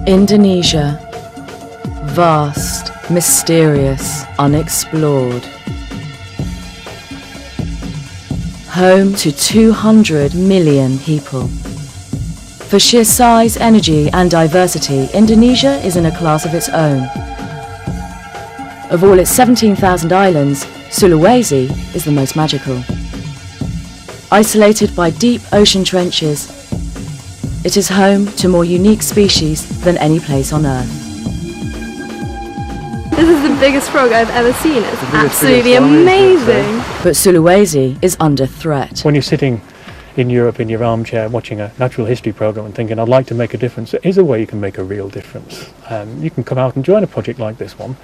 Indonesia. Vast, mysterious, unexplored. Home to 200 million people. For sheer size, energy and diversity, Indonesia is in a class of its own. Of all its 17,000 islands, Sulawesi is the most magical. Isolated by deep ocean trenches, it is home to more unique species than any place on Earth. This is the biggest frog I've ever seen. It's absolutely amazing. But Sulawesi is under threat. When you're sitting in Europe in your armchair watching a natural history programme and thinking, I'd like to make a difference, there is a way you can make a real difference. You can come out and join a project like this one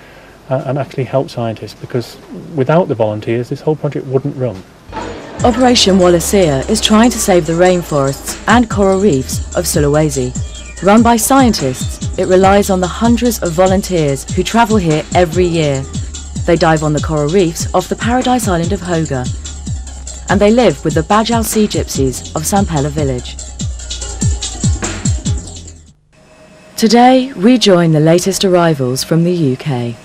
and actually help scientists, because without the volunteers this whole project wouldn't run. Operation Wallacea is trying to save the rainforests and coral reefs of Sulawesi. Run by scientists, it relies on the hundreds of volunteers who travel here every year. They dive on the coral reefs off the paradise island of Hoga, and they live with the Bajau sea gypsies of Sampella village. Today we join the latest arrivals from the UK.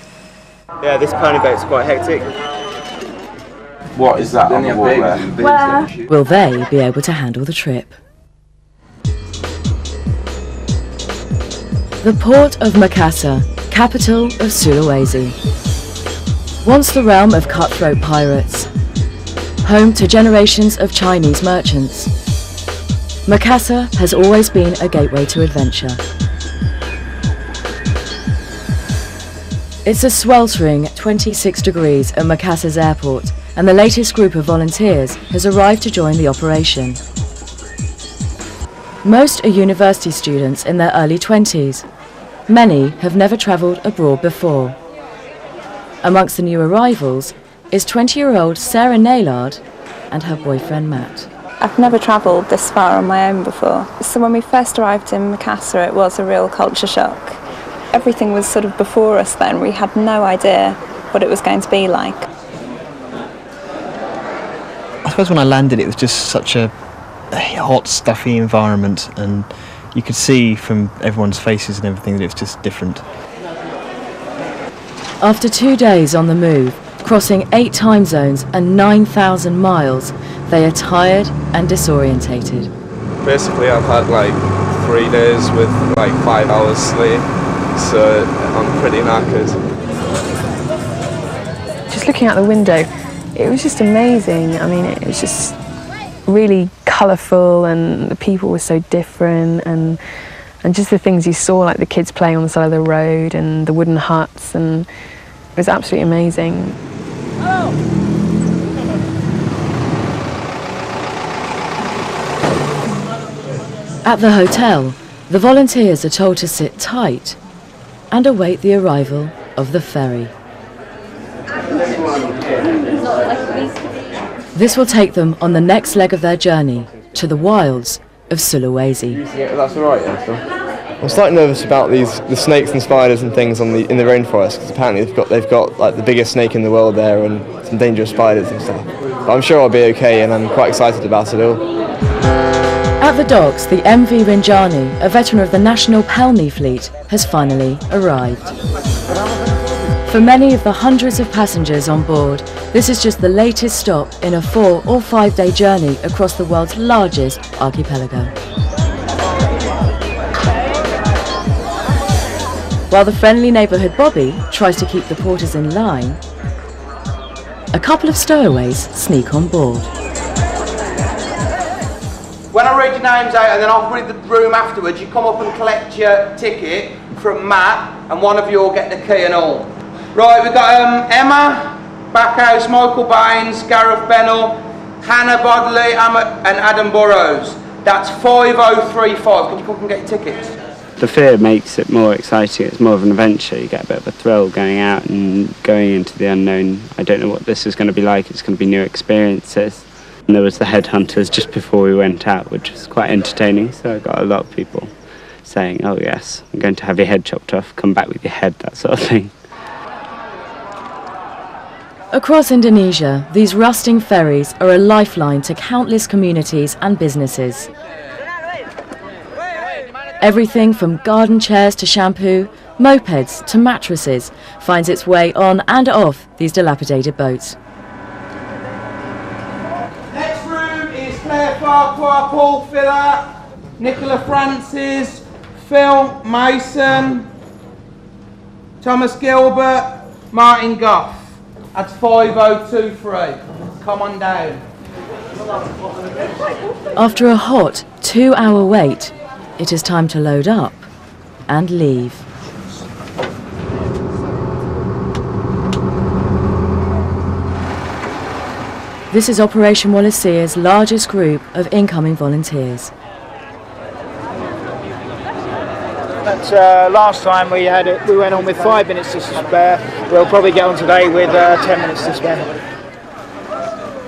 Yeah, this pony boat's quite hectic. What is that on the wall there? Will they be able to handle the trip? The port of Makassar, capital of Sulawesi. Once the realm of cutthroat pirates, home to generations of Chinese merchants, Makassar has always been a gateway to adventure. It's a sweltering 26 degrees at Makassar's airport, and the latest group of volunteers has arrived to join the operation. Most are university students in their early 20s. Many have never travelled abroad before. Amongst the new arrivals is 20-year-old Sarah Naylard and her boyfriend Matt. I've never travelled this far on my own before. So when we first arrived in Makassar, it was a real culture shock. Everything was sort of before us then. We had no idea what it was going to be like. I suppose when I landed, it was just such a hot, stuffy environment, and you could see from everyone's faces and everything that it was just different. After 2 days on the move, crossing 8 time zones and 9,000 miles, they are tired and disorientated. Basically, I've had like 3 days with like 5 hours sleep, so I'm pretty knackered. Just looking out the window, it was just amazing. I mean, it was just really colourful, and the people were so different, and just the things you saw, like the kids playing on the side of the road and the wooden huts, and it was absolutely amazing. At the hotel, the volunteers are told to sit tight and await the arrival of the ferry. This will take them on the next leg of their journey to the wilds of Sulawesi. Yeah, that's all right, yeah. I'm slightly nervous about the snakes and spiders and things in the rainforest, because apparently they've got like the biggest snake in the world there and some dangerous spiders and stuff. But I'm sure I'll be okay, and I'm quite excited about it all. At the docks, the MV Rinjani, a veteran of the National Pelni Fleet, has finally arrived. For many of the hundreds of passengers on board, this is just the latest stop in a 4 or 5 day journey across the world's largest archipelago. While the friendly neighbourhood Bobby tries to keep the porters in line, a couple of stowaways sneak on board. When I read your names out and then I'll read the room afterwards, you come up and collect your ticket from Matt, and one of you will get the key and all. Right, we've got Emma Backhouse, Michael Baines, Gareth Bennell, Hannah Bodley, and Adam Burrows. That's 5035. Can you come up and get your tickets? The fear makes it more exciting. It's more of an adventure. You get a bit of a thrill going out and going into the unknown. I don't know what this is going to be like. It's going to be new experiences. And there was the headhunters just before we went out, which was quite entertaining. So I got a lot of people saying, oh yes, I'm going to have your head chopped off, come back with your head, that sort of thing. Across Indonesia, these rusting ferries are a lifeline to countless communities and businesses. Everything from garden chairs to shampoo, mopeds to mattresses finds its way on and off these dilapidated boats. Next room is Claire Farquhar, Paul Filler, Nicola Francis, Phil Mason, Thomas Gilbert, Martin Goff. That's 5023. Come on down. After a hot 2-hour wait, it is time to load up and leave. This is Operation Wallacea's largest group of incoming volunteers. Last time we went on with 5 minutes to spare. We'll probably get on today with 10 minutes to spare.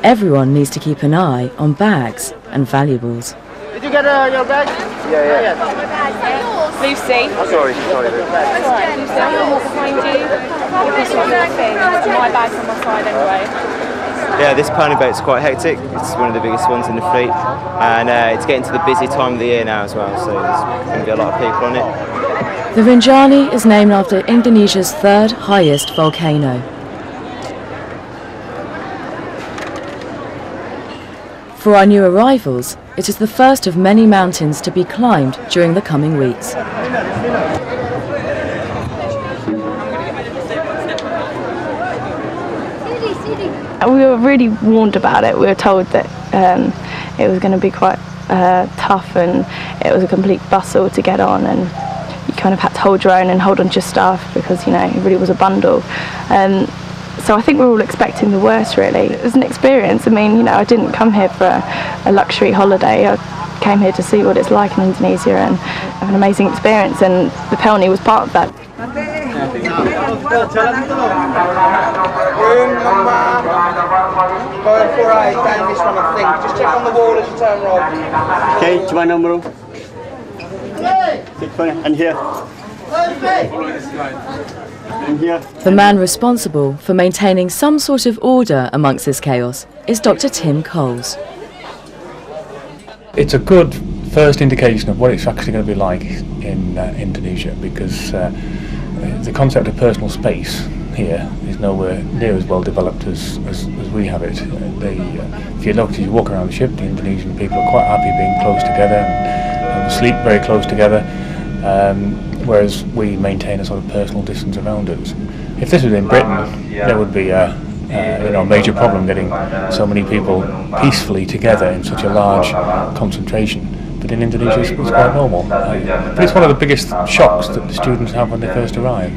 Everyone needs to keep an eye on bags and valuables. Did you get your bag? Yeah. Lucy. Sorry. That's all right, Lucy. I'm more behind you. My bag's on my side anyway. Yeah, this pounding boat's quite hectic. It's one of the biggest ones in the fleet, and it's getting to the busy time of the year now as well, so there's going to be a lot of people on it. The Rinjani is named after Indonesia's third highest volcano. For our new arrivals, it is the first of many mountains to be climbed during the coming weeks. We were really warned about it. We were told that it was going to be quite tough and it was a complete bustle to get on, and you kind of had to hold your own and hold on to your stuff because, you know, it really was a bundle. So I think we're all expecting the worst, really. It was an experience. I mean, you know, I didn't come here for a luxury holiday. I came here to see what it's like in Indonesia and have an amazing experience, and the Pelni was part of that. Room number 548, down this one I think. Just check on the wall as you turn right. Okay, cuma number. And here. And here. The man responsible for maintaining some sort of order amongst this chaos is Dr. Tim Coles. It's a good first indication of what it's actually going to be like in Indonesia, because the concept of personal space here is nowhere near as well developed as we have it. If you look, as you walk around the ship, the Indonesian people are quite happy being close together and sleep very close together, whereas we maintain a sort of personal distance around us. If this was in Britain, there would be a major problem getting so many people peacefully together in such a large concentration. But in Indonesia it's quite normal. But it's one of the biggest shocks that the students have when they first arrive.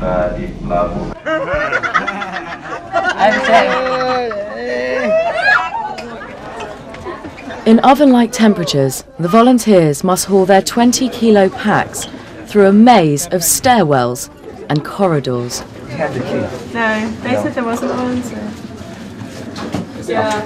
In oven-like temperatures, the volunteers must haul their 20-kilo packs through a maze of stairwells and corridors. No, they said there wasn't one, so... Yeah.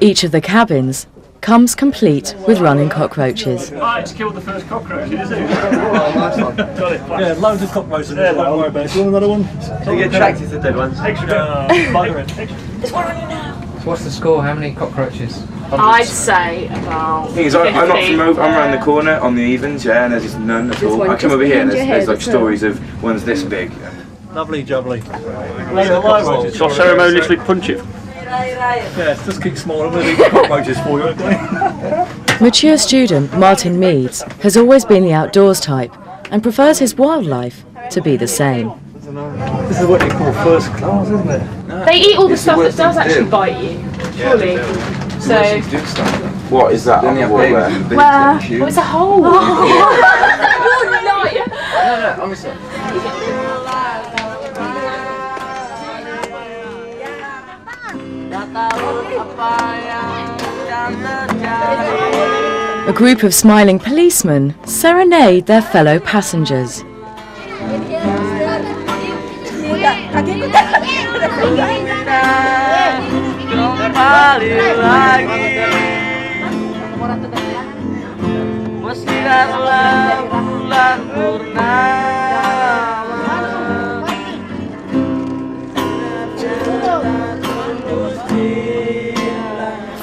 Each of the cabins comes complete with running cockroaches. I just killed the first cockroach, is it? Nice one. Got it. Yeah, loads of cockroaches in there, don't worry about it. Do you want another one? Do you get attracted to dead ones? Extra. There's one on you now. So what's the score? How many cockroaches? I'd say about The thing is, I'm not from over, I'm around the corner on the evens, yeah, and there's just none at all. I come over here and there's like stories of ones this big. Lovely jubbly. Shall I ceremoniously punch it? Yes, just keep smaller, we'll leave cockroaches for you, okay? Mature student Martin Meads has always been the outdoors type and prefers his wildlife to be the same. This is what you call first class, isn't it? They eat all the stuff that does actually bite you, surely. So... What is that on the wall there? Well, it's a hole. No, honestly. A group of smiling policemen serenade their fellow passengers.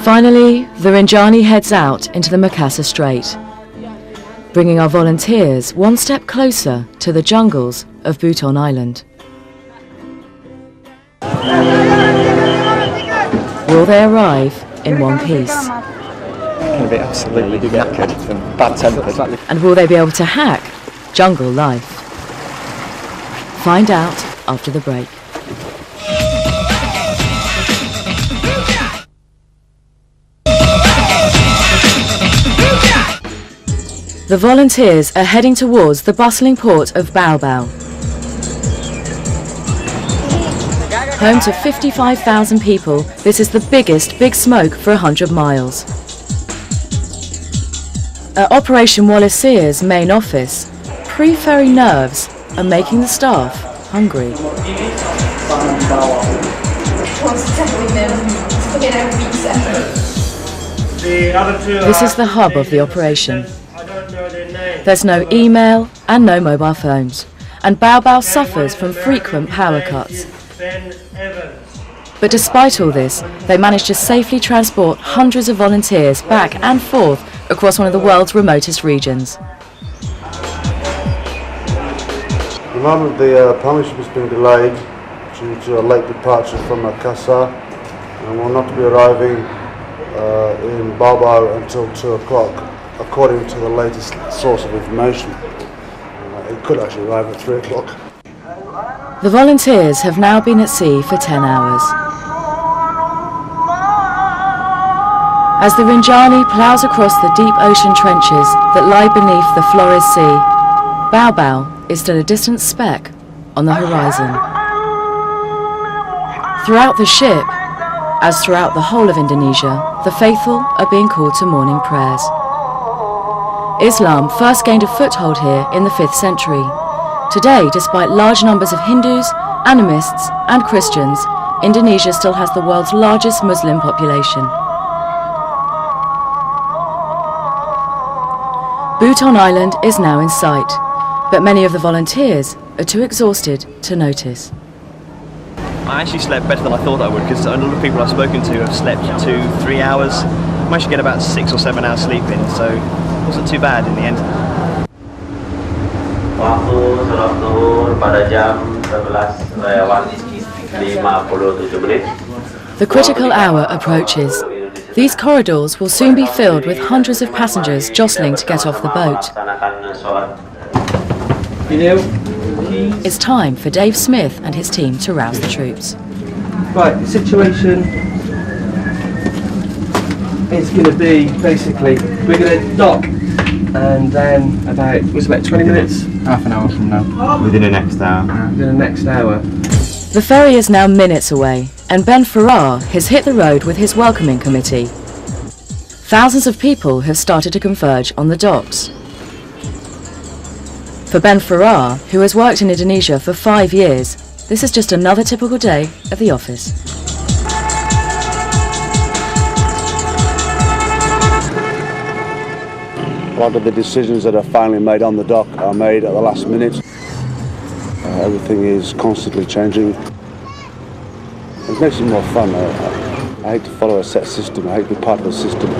Finally, the Rinjani heads out into the Makassar Strait, bringing our volunteers one step closer to the jungles of Buton Island. Will they arrive in one piece? Going to be absolutely knackered and bad-tempered. And will they be able to hack jungle life? Find out after the break. The volunteers are heading towards the bustling port of Baobao, home to 55,000 people. This is the biggest Big Smoke for 100 miles. At Operation Wallacea's main office, pre-ferry nerves are making the staff hungry. This is the hub of the operation. There's no email and no mobile phones, and Baobao suffers from frequent power cuts. But despite all this, they managed to safely transport hundreds of volunteers back and forth across one of the world's remotest regions. At the moment the partnership has been delayed due to a late departure from Makassar, and will not be arriving in Baobao until 2 o'clock, according to the latest source of information. It could actually arrive at 3 o'clock. The volunteers have now been at sea for 10 hours. As the Rinjani ploughs across the deep ocean trenches that lie beneath the Flores Sea, Baobao is still a distant speck on the horizon. Throughout the ship, as throughout the whole of Indonesia, the faithful are being called to morning prayers. Islam first gained a foothold here in the 5th century. Today, despite large numbers of Hindus, animists and Christians, Indonesia still has the world's largest Muslim population. Buton Island is now in sight, but many of the volunteers are too exhausted to notice. I actually slept better than I thought I would, because a lot of people I've spoken to have slept 2-3 hours. I managed to get about 6 or 7 hours sleep in, so it wasn't too bad in the end. The critical hour approaches. These corridors will soon be filled with hundreds of passengers jostling to get off the boat. It's time for Dave Smith and his team to rouse the troops. Right, the situation is going to be basically, we're going to dock, and then about 20 minutes? Half an hour from now. Within the next hour. Within the next hour. The ferry is now minutes away, and Ben Farrar has hit the road with his welcoming committee. Thousands of people have started to converge on the docks. For Ben Farrar, who has worked in Indonesia for 5 years, this is just another typical day at the office. A lot of the decisions that are finally made on the dock are made at the last minute. Everything is constantly changing. It makes it more fun. I hate to follow a set system. I hate to be part of a system.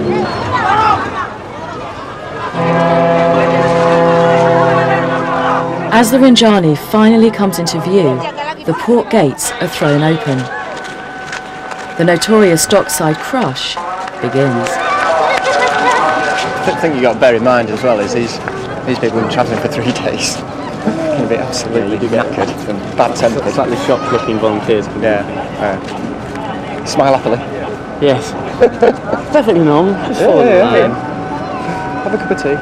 As the Rinjani finally comes into view, the port gates are thrown open. The notorious dockside crush begins. The thing you got to bear in mind as well is these people have been travelling for 3 days. Going to be absolutely knackered and bad-tempered. Slightly shocked-looking volunteers. Yeah. Smile happily. Yes. Definitely normal. Just follow the line. Have a cup of tea.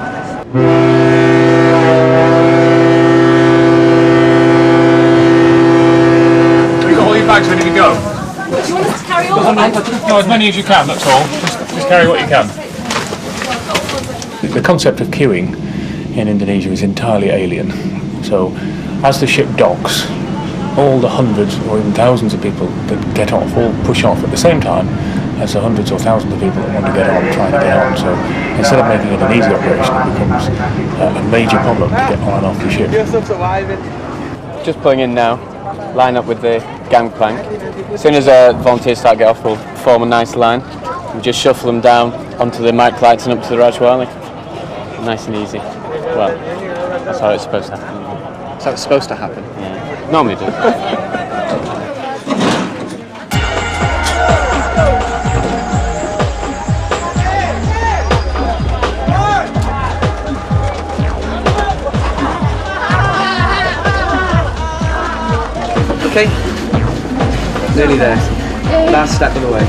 Have you got all your bags ready to go? Do you want us to carry all the bags? No, as many as you can, that's all. Just carry what you can. The concept of queuing in Indonesia is entirely alien. So, as the ship docks, all the hundreds or even thousands of people that get off all push off at the same time as the hundreds or thousands of people that want to get on trying to get on. So, instead of making it an easy operation, it becomes a major problem to get on and off the ship. Just pulling in now, line up with the gangplank. As soon as volunteers start to get off, we'll form a nice line. We just shuffle them down onto the microlights and up to the Rajwali. Nice and easy. Well, that's how it's supposed to happen. That's how it's supposed to happen? Yeah. Normally it does. Okay, nearly there. Last step of the way.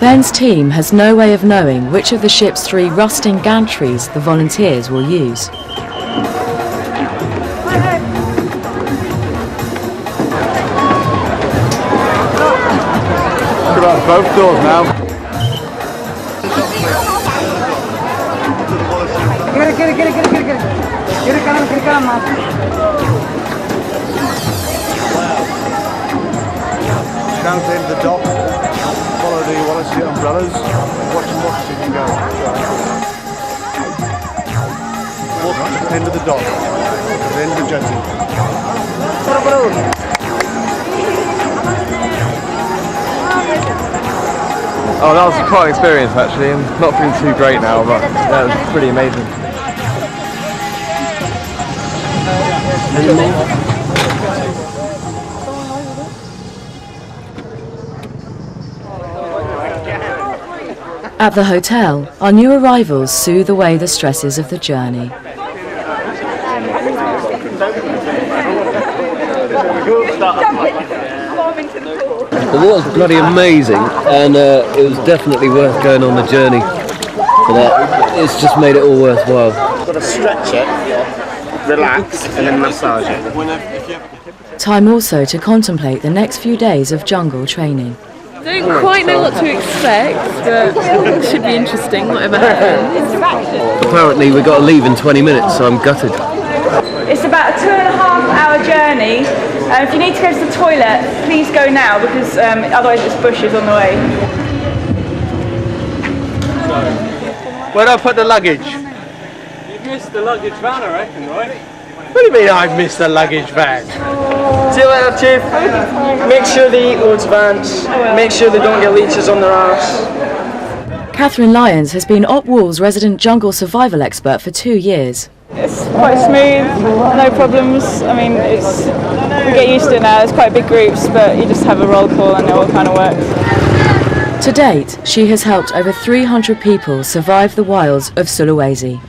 Ben's team has no way of knowing which of the ship's 3 rusting gantries the volunteers will use. About both doors now. Down to the end of the dock, follow the Wallacea umbrellas, watch them as you can go. Walk to the end of the dock, to the end of the jetty. Oh, that was quite an experience actually. I'm not feeling too great now, but that was pretty amazing. At the hotel, our new arrivals soothe away the stresses of the journey. The water's bloody amazing, and it was definitely worth going on the journey for that. It's just made it all worthwhile. Got to stretch it, relax, and then massage it. Time also to contemplate the next few days of jungle training. I don't quite know what to expect, but it should be interesting, whatever happens. Apparently we've got to leave in 20 minutes, so I'm gutted. It's about a 2.5-hour journey. If you need to go to the toilet, please go now, because otherwise it's bushes on the way. Where do I put the luggage? You've missed the luggage van, I reckon, right? What do you mean I've missed the luggage van? See you later, Chief. Make sure they eat loads of ants. Make sure they don't get leeches on their arse. Catherine Lyons has been Op Wall's resident jungle survival expert for 2 years. It's quite smooth, no problems. I mean, we get used to it now. It's quite big groups, but you just have a roll call and it all kind of works. To date, she has helped over 300 people survive the wilds of Sulawesi.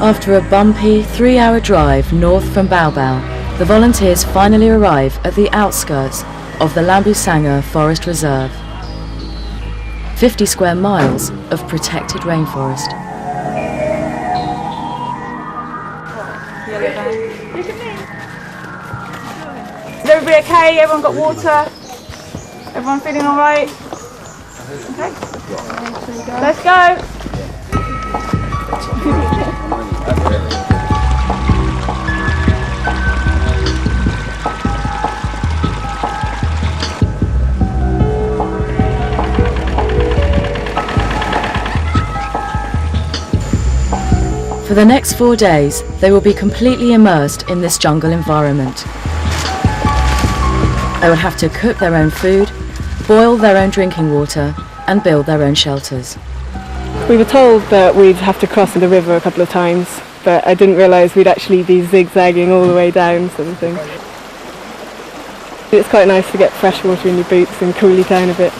After a bumpy 3-hour drive north from Baobao, the volunteers finally arrive at the outskirts of the Lambusanga Forest Reserve. 50 square miles of protected rainforest. Is everybody okay? Everyone got water? Everyone feeling all right? Okay. Let's go. For the next 4 days, they will be completely immersed in this jungle environment. They will have to cook their own food, boil their own drinking water, and build their own shelters. We were told that we'd have to cross the river a couple of times, but I didn't realise we'd actually be zigzagging all the way down, sort of thing. It's quite nice to get fresh water in your boots and cool you down a bit.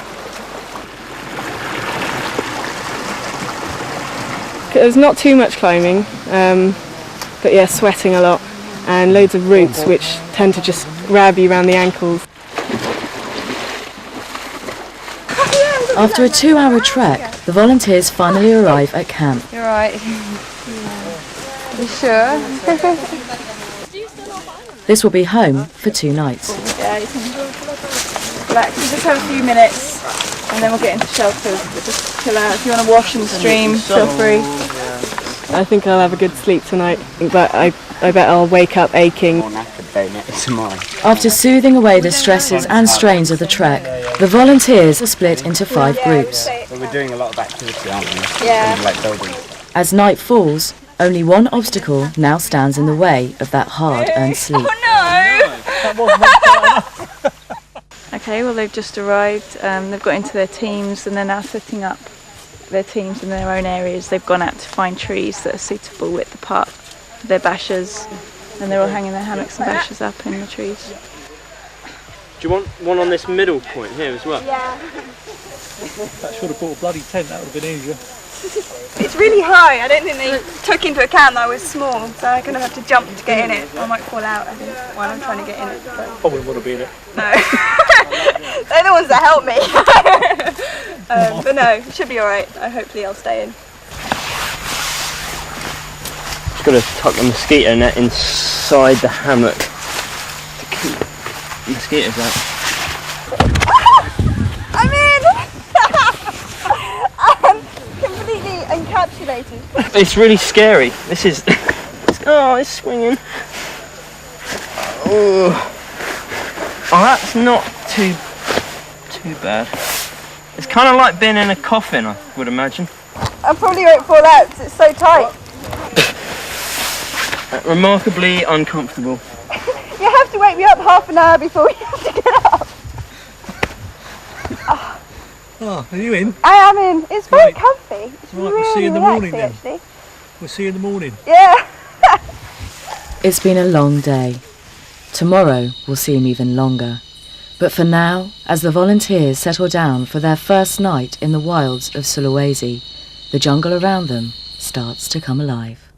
There's not too much climbing, but yeah, sweating a lot, and loads of roots which tend to just grab you around the ankles. After a 2-hour trek, the volunteers finally arrive at camp. You're right. You sure? This will be home for 2 nights. Yeah, you can relax. You just have a few minutes and then we'll get into shelters. But just chill out. If you want to wash and stream, feel free. I think I'll have a good sleep tonight, but I bet I'll wake up aching. After soothing away the stresses and strains of the trek, the volunteers are split into 5 groups. Well, we're doing a lot of activity, aren't we? Yeah. Like building. As night falls, only one obstacle now stands in the way of that hard-earned sleep. Okay, well they've just arrived, they've got into their teams and they're now setting up their teams in their own areas. They've gone out to find trees that are suitable width apart for their bashers, and they're all hanging their hammocks and bashers up in the trees. Do you want one on this middle point here as well? Yeah. That should have bought a bloody tent, that would have been easier. It's really high. I don't think they took into account that I was small, so I'm going to have to jump to get in it. I might fall out, I think, while I'm trying to get in it. But I wouldn't want to be in it. no. They're the ones that help me. But no, it should be alright. Hopefully I'll stay in. Just got to tuck the mosquito net inside the hammock to keep mosquitoes out. I'm in! I'm completely encapsulated. It's really scary. This is... oh, it's swinging. Oh, that's not too bad. It's kind of like being in a coffin, I would imagine. I probably won't fall out because it's so tight. Remarkably uncomfortable. You have to wake me up half an hour before we have to get up. Oh, are you in? I am in. It's very comfy. It's Right, really we'll see you in the morning then. actually. We'll see you in the morning. Yeah. It's been a long day. Tomorrow will seem even longer. But for now, as the volunteers settle down for their first night in the wilds of Sulawesi, the jungle around them starts to come alive.